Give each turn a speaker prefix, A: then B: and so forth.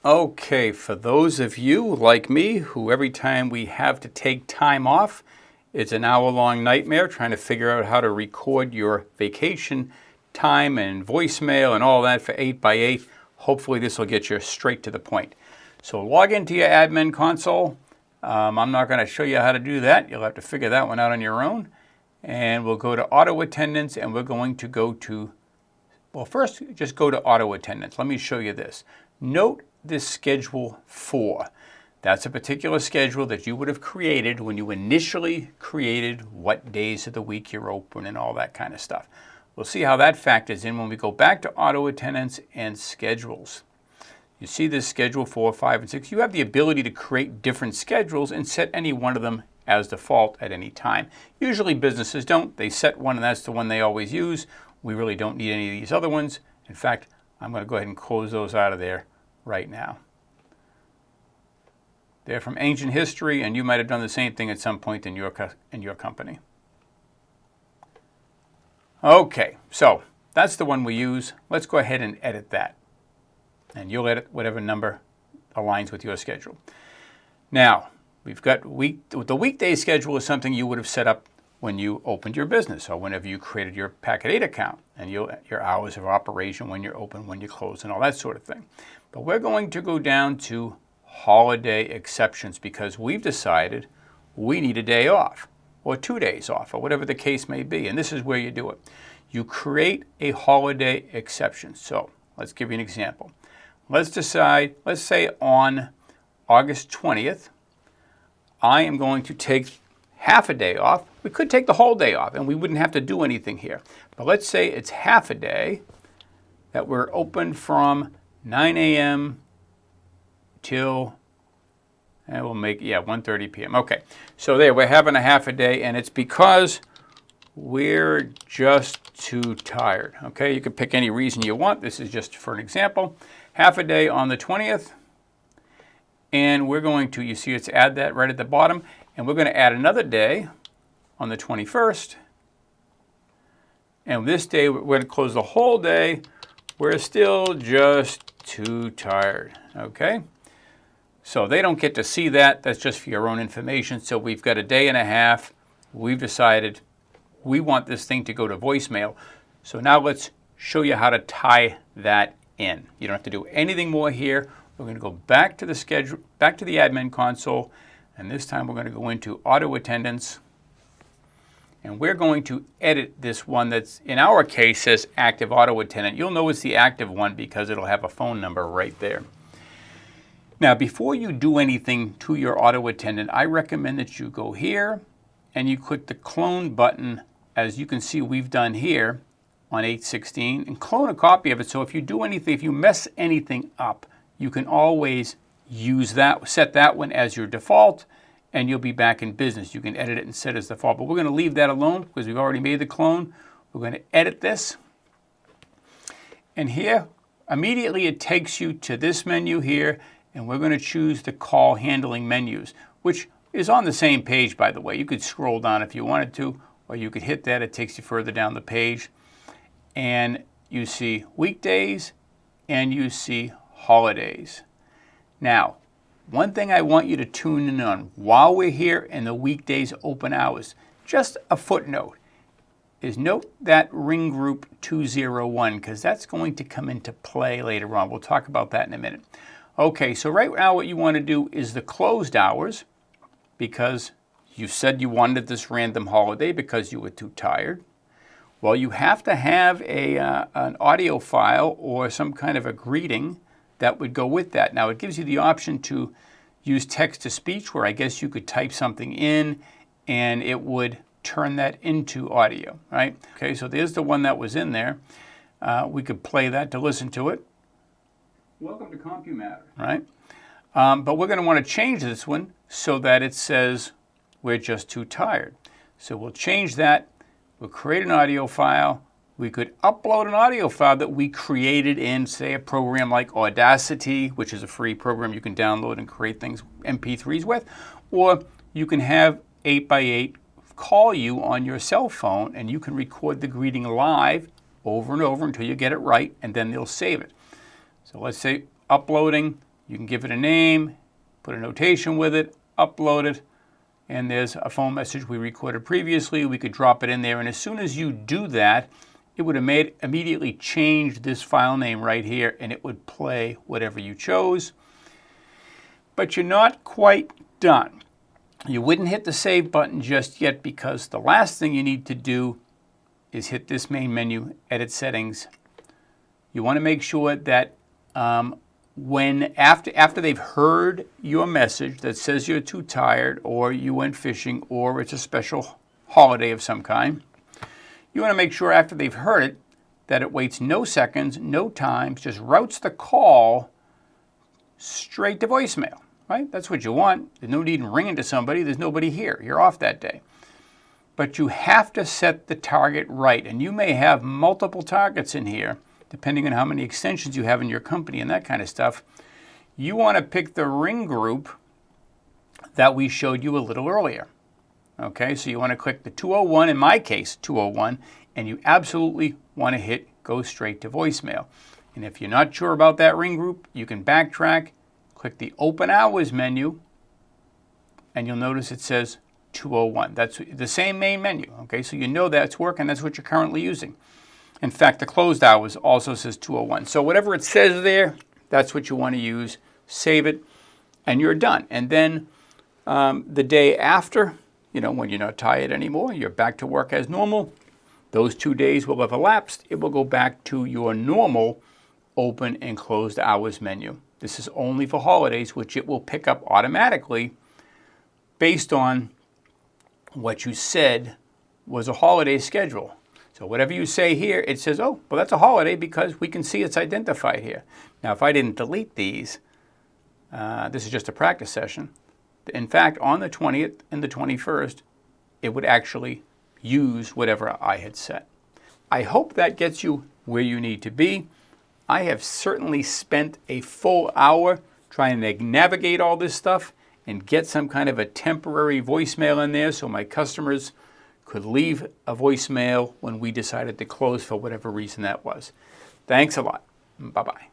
A: Okay, for those of you like me who every time we have to take time off, it's an hour-long nightmare trying to figure out how to record your vacation time and voicemail and all that for 8x8. Hopefully this will get you straight to the point. So log into your admin console. I'm not going to show you how to do that. You'll have to figure that one out on your own. And we'll go to auto attendance, and we're going to go to, well, first just go to auto attendance. Let me show you this. Note this schedule 4. That's a particular schedule that you would have created when you initially created what days of the week you're open and all that kind of stuff. We'll see how that factors in when we go back to auto attendance and schedules. You see this schedule 4, 5, and 6. You have the ability to create different schedules and set any one of them as default at any time. Usually businesses don't. They set one and that's the one they always use. We really don't need any of these other ones. In fact, I'm going to go ahead and close those out of there right now. They're from ancient history, and you might have done the same thing at some point in your company. Okay, so that's the one we use. Let's go ahead and edit that. And you'll edit whatever number aligns with your schedule. Now, we've got the weekday schedule is something you would have set up when you opened your business or whenever you created your Packet8 account and your hours of operation, when you're open, when you close, and all that sort of thing. But we're going to go down to holiday exceptions because we've decided we need a day off or 2 days off or whatever the case may be. And this is where you do it. You create a holiday exception. So let's give you an example. Let's say on August 20th, I am going to take half a day off. We could take the whole day off and we wouldn't have to do anything here. But let's say it's half a day that we're open from 9 a.m. till, and we'll make, 1:30 p.m. Okay, so there, we're having a half a day, and it's because we're just too tired. Okay, you can pick any reason you want. This is just for an example. Half a day on the 20th, and we're going to, you see it's add that right at the bottom, and we're going to add another day on the 21st. And this day, we're going to close the whole day. We're still just too tired, okay? So they don't get to see that. That's just for your own information. So we've got a day and a half. We've decided we want this thing to go to voicemail. So now let's show you how to tie that in. You don't have to do anything more here. We're going to go back to the schedule, back to the admin console, and this time we're going to go into auto attendance. And we're going to edit this one that's, in our case, says active auto attendant. You'll know it's the active one because it'll have a phone number right there. Now, before you do anything to your auto attendant, I recommend that you go here and you click the clone button, as you can see we've done here on 8/16, and clone a copy of it. So if you do anything, if you mess anything up, you can always use that, set that one as your default, and you'll be back in business. You can edit it and set it as default, but we're going to leave that alone because we've already made the clone. We're going to edit this. And here, immediately it takes you to this menu here, and we're going to choose the call handling menus, which is on the same page, by the way. You could scroll down if you wanted to, or you could hit that. It takes you further down the page. And you see weekdays, and you see holidays. Now, one thing I want you to tune in on while we're here in the weekdays open hours, just a footnote, is note that ring group 201 because that's going to come into play later on. We'll talk about that in a minute. Okay, so right now what you want to do is the closed hours because you said you wanted this random holiday because you were too tired. Well, you have to have an audio file or some kind of a greeting that would go with that. Now, it gives you the option to use text-to-speech, where I guess you could type something in and it would turn that into audio, right? Okay, so there's the one that was in there. We could play that to listen to it. Welcome to CompuMatter, right? But we're going to want to change this one so that it says we're just too tired. So we'll change that. We'll create an audio file. We could upload an audio file that we created in, say, a program like Audacity, which is a free program you can download and create things, MP3s with, or you can have 8x8 call you on your cell phone and you can record the greeting live over and over until you get it right, and then they'll save it. So let's say uploading, You can give it a name, put a notation with it, upload it, and there's a phone message we recorded previously. We could drop it in there, and as soon as you do that, it would immediately change this file name right here, and it would play whatever you chose. But you're not quite done. You wouldn't hit the save button just yet, because the last thing you need to do is hit this main menu, Edit Settings. You want to make sure that after they've heard your message that says you're too tired, or you went fishing, or it's a special holiday of some kind, you want to make sure after they've heard it that it waits no seconds, no times, just routes the call straight to voicemail, right? That's what you want. There's no need in ringing to somebody. There's nobody here. You're off that day. But you have to set the target right, and you may have multiple targets in here, depending on how many extensions you have in your company and that kind of stuff. You want to pick the ring group that we showed you a little earlier. Okay, so you want to click the 201, in my case, 201, and you absolutely want to hit go straight to voicemail. And if you're not sure about that ring group, you can backtrack, click the open hours menu, and you'll notice it says 201. That's the same main menu. Okay, so you know that's working. That's what you're currently using. In fact, the closed hours also says 201. So whatever it says there, that's what you want to use. Save it, and you're done. And then the day after, when you're not tired anymore, you're back to work as normal. Those 2 days will have elapsed. It will go back to your normal open and closed hours menu. This is only for holidays, which it will pick up automatically based on what you said was a holiday schedule. So whatever you say here, it says, oh, well, that's a holiday because we can see it's identified here. Now, if I didn't delete these, this is just a practice session. In fact, on the 20th and the 21st, it would actually use whatever I had set. I hope that gets you where you need to be. I have certainly spent a full hour trying to navigate all this stuff and get some kind of a temporary voicemail in there so my customers could leave a voicemail when we decided to close for whatever reason that was. Thanks a lot. Bye-bye.